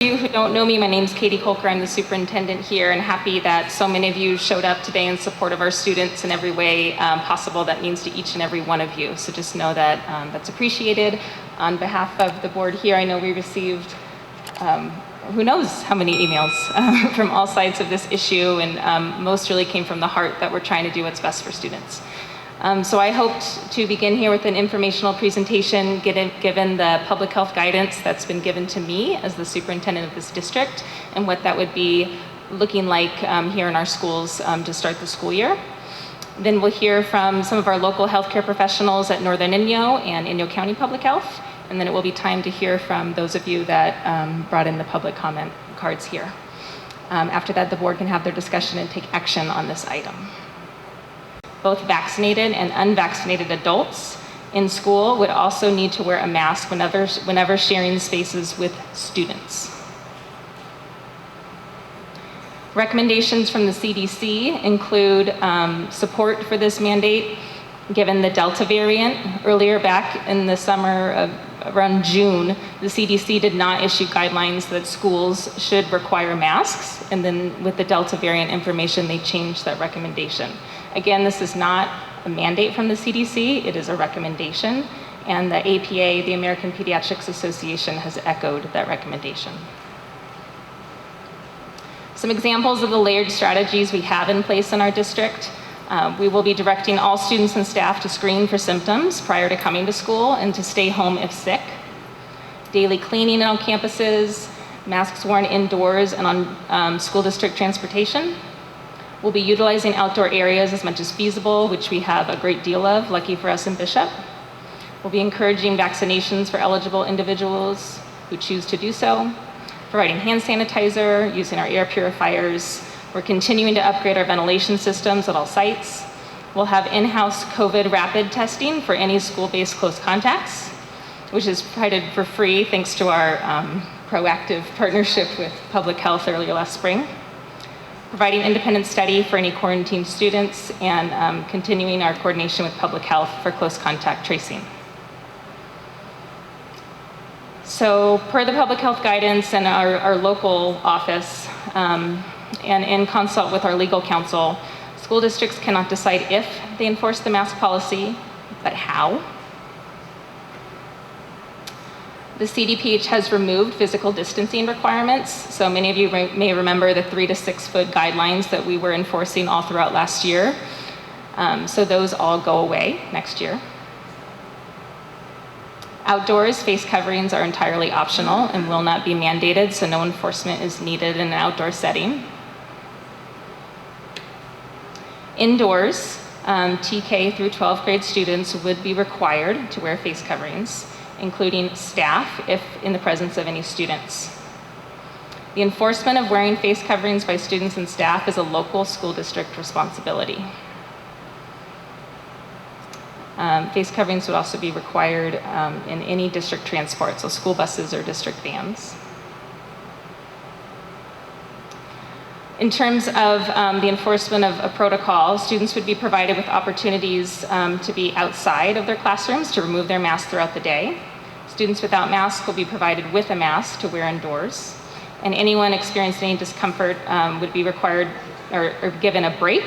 You who don't know me, my name is Katie Kolker. I'm the superintendent here, and happy that so many of you showed up today in support of our students in every way possible. That means to each and every one of you. So just know that that's appreciated. On behalf of the board here, I know we received who knows how many emails from all sides of this issue, and most really came from the heart that we're trying to do what's best for students. So I hoped to begin here with an informational presentation given the public health guidance that's been given to me as the superintendent of this district and what that would be looking like here in our schools to start the school year. Then we'll hear from some of our local healthcare professionals at Northern Inyo and Inyo County Public Health, and then it will be time to hear from those of you that brought in the public comment cards here. After that, the board can have their discussion and take action on this item. Both vaccinated and unvaccinated adults in school would also need to wear a mask whenever sharing spaces with students. Recommendations from the CDC include support for this mandate given the Delta variant. Earlier back in the summer of around June, the CDC did not issue guidelines that schools should require masks, and then with the Delta variant information, they changed that recommendation. Again, this is not a mandate from the CDC, it is a recommendation, and the APA, the American Pediatric Association, has echoed that recommendation. Some examples of the layered strategies we have in place in our district. We will be directing all students and staff to screen for symptoms prior to coming to school and to stay home if sick. Daily cleaning on campuses, masks worn indoors and on school district transportation. We'll be utilizing outdoor areas as much as feasible, which we have a great deal of, lucky for us in Bishop. We'll be encouraging vaccinations for eligible individuals who choose to do so, providing hand sanitizer, using our air purifiers. We're continuing to upgrade our ventilation systems at all sites. We'll have in-house COVID rapid testing for any school-based close contacts, which is provided for free thanks to our proactive partnership with Public Health earlier last spring. Providing independent study for any quarantined students, and continuing our coordination with Public Health for close contact tracing. So per the Public Health guidance and our local office, and in consult with our legal counsel, school districts cannot decide if they enforce the mask policy, but how. The CDPH has removed physical distancing requirements. So many of you may remember the 3 to 6 foot guidelines that we were enforcing all throughout last year. So those all go away next year. Outdoors, face coverings are entirely optional and will not be mandated, so no enforcement is needed in an outdoor setting. Indoors, TK through 12th grade students would be required to wear face coverings, including staff if in the presence of any students. The enforcement of wearing face coverings by students and staff is a local school district responsibility. Face coverings would also be required in any district transport, so school buses or district vans. In terms of the enforcement of a protocol, students would be provided with opportunities to be outside of their classrooms to remove their mask throughout the day. Students without masks will be provided with a mask to wear indoors. And anyone experiencing any discomfort would be required or given a break,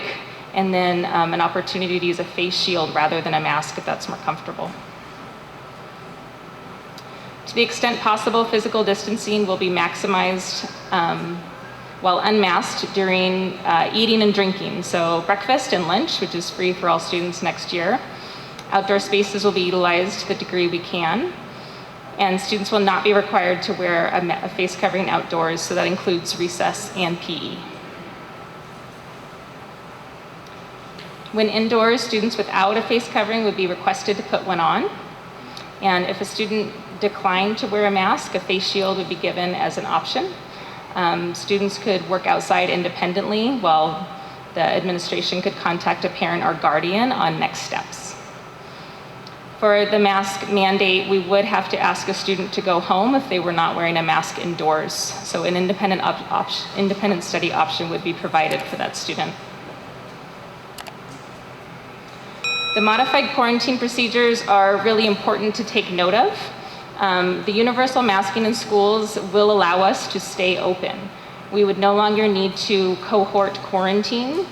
and then an opportunity to use a face shield rather than a mask if that's more comfortable. To the extent possible, physical distancing will be maximized while unmasked during eating and drinking. So breakfast and lunch, which is free for all students next year. Outdoor spaces will be utilized to the degree we can. And students will not be required to wear a face covering outdoors, so that includes recess and PE. When indoors, students without a face covering would be requested to put one on. And if a student declined to wear a mask, a face shield would be given as an option. Students could work outside independently while the administration could contact a parent or guardian on next steps. For the mask mandate, we would have to ask a student to go home if they were not wearing a mask indoors. So an independent study option would be provided for that student. The modified quarantine procedures are really important to take note of. The universal masking in schools will allow us to stay open. We would no longer need to cohort quarantine,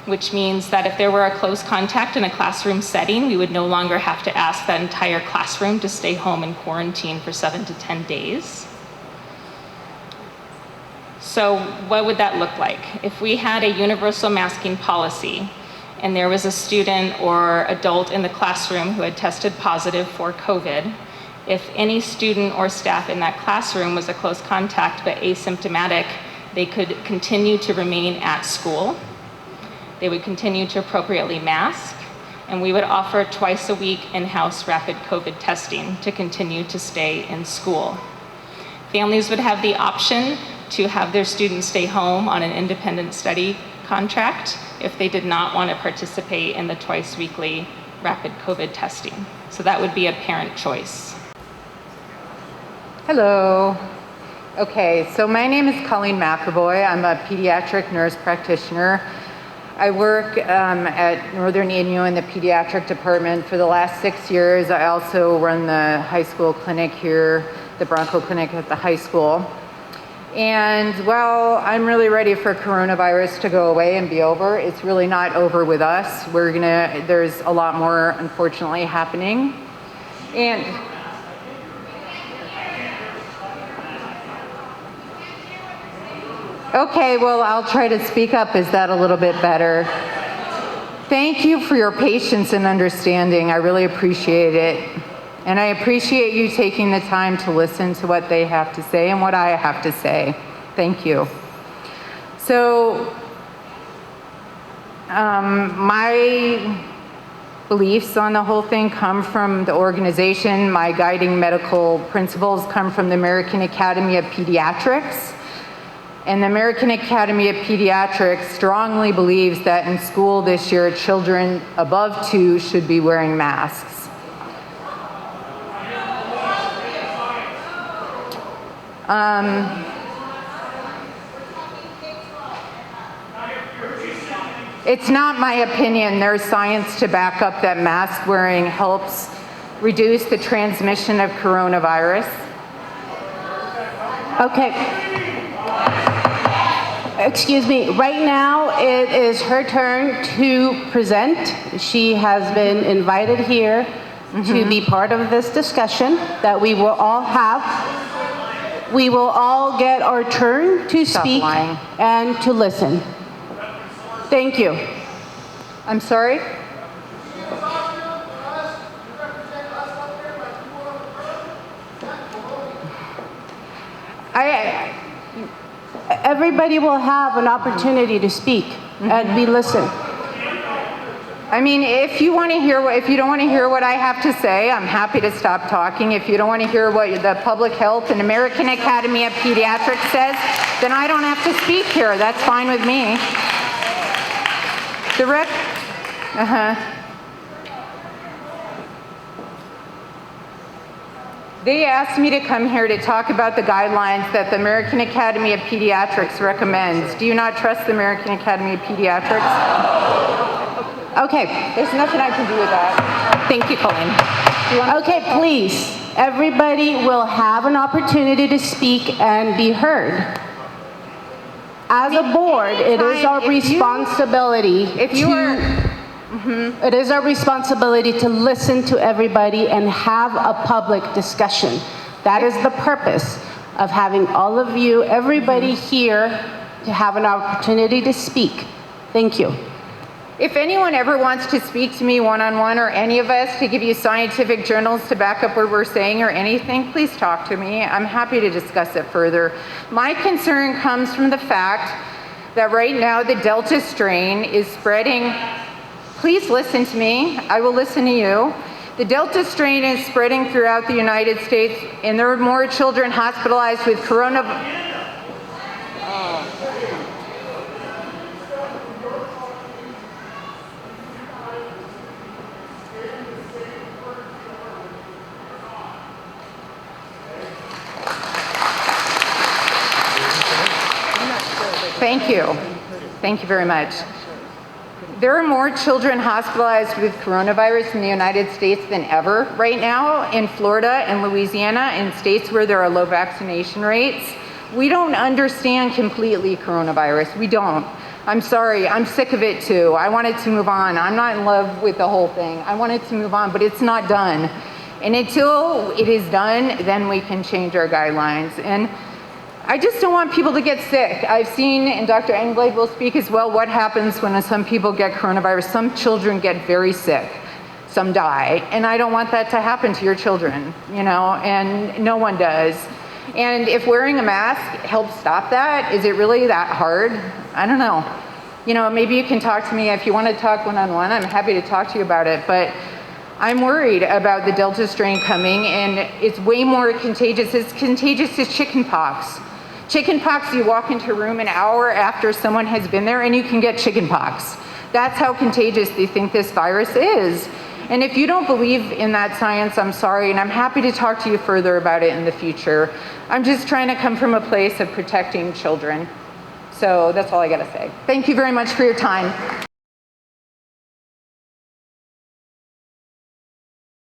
which means that if there were a close contact in a classroom setting, we would no longer have to ask that entire classroom to stay home and quarantine for 7 to 10 days. So what would that look like? If we had a universal masking policy and there was a student or adult in the classroom who had tested positive for COVID, if any student or staff in that classroom was a close contact but asymptomatic, they could continue to remain at school. They would continue to appropriately mask, and we would offer twice a week in-house rapid COVID testing to continue to stay in school. Families would have the option to have their students stay home on an independent study contract if they did not want to participate in the twice weekly rapid COVID testing. So that would be a parent choice. Hello. Okay, so my name is Coleen McEvoy. I'm a pediatric nurse practitioner. I work at Northern ENU in the pediatric department for the last 6 years. I also run the high school clinic here, the Bronco Clinic at the high school. And well, I'm really ready for coronavirus to go away and be over. It's really not over with us. There's a lot more, unfortunately, happening. And okay, well, I'll try to speak up. Is that a little bit better? Thank you for your patience and understanding. I really appreciate it. And I appreciate you taking the time to listen to what they have to say and what I have to say. Thank you. So, my beliefs on the whole thing come from the organization. My guiding medical principles come from the American Academy of Pediatrics. And the American Academy of Pediatrics strongly believes that in school this year, children above 2 should be wearing masks. It's not my opinion. There's science to back up that mask wearing helps reduce the transmission of coronavirus. Okay. Excuse me. Right now, it is her turn to present. She has been invited here to be part of this discussion that we will all have. We will all get our turn to speak and to listen. Thank you. I'm sorry? Everybody will have an opportunity to speak and be listened. I mean, if you don't want to hear what I have to say, I'm happy to stop talking. If you don't want to hear what the Public Health and American Academy of Pediatrics says, then I don't have to speak here. That's fine with me. They asked me to come here to talk about the guidelines that the American Academy of Pediatrics recommends. Do you not trust the American Academy of Pediatrics? Okay. There's nothing I can do with that. Thank you, Coleen. Okay, please. Everybody will have an opportunity to speak and be heard. As a board, it is our responsibility it is our responsibility to listen to everybody and have a public discussion. That is the purpose of having all of you, everybody here, to have an opportunity to speak. Thank you. If anyone ever wants to speak to me one-on-one, or any of us, to give you scientific journals to back up what we're saying or anything, please talk to me. I'm happy to discuss it further. My concern comes from the fact that right now the Delta strain is spreading. Please listen to me. I will listen to you. The Delta strain is spreading throughout the United States, and there are more children hospitalized with coronavirus. Thank you. Thank you very much. There are more children hospitalized with coronavirus in the United States than ever right now in Florida and Louisiana, in states where there are low vaccination rates. We don't understand completely coronavirus. We don't. I'm sorry, I'm sick of it too. I wanted to move on. I'm not in love with the whole thing. I wanted to move on, but it's not done. And until it is done, then we can change our guidelines. And I just don't want people to get sick. I've seen, and Dr. Englade will speak as well, what happens when some people get coronavirus. Some children get very sick. Some die. And I don't want that to happen to your children, you know, and no one does. And if wearing a mask helps stop that, is it really that hard? I don't know. You know, maybe you can talk to me if you want to talk one-on-one. I'm happy to talk to you about it. But I'm worried about the Delta strain coming, and it's way more contagious. It's contagious as chickenpox. Chickenpox, you walk into a room an hour after someone has been there and you can get chickenpox. That's how contagious they think this virus is. And if you don't believe in that science, I'm sorry, and I'm happy to talk to you further about it in the future. I'm just trying to come from a place of protecting children. So that's all I gotta say. Thank you very much for your time.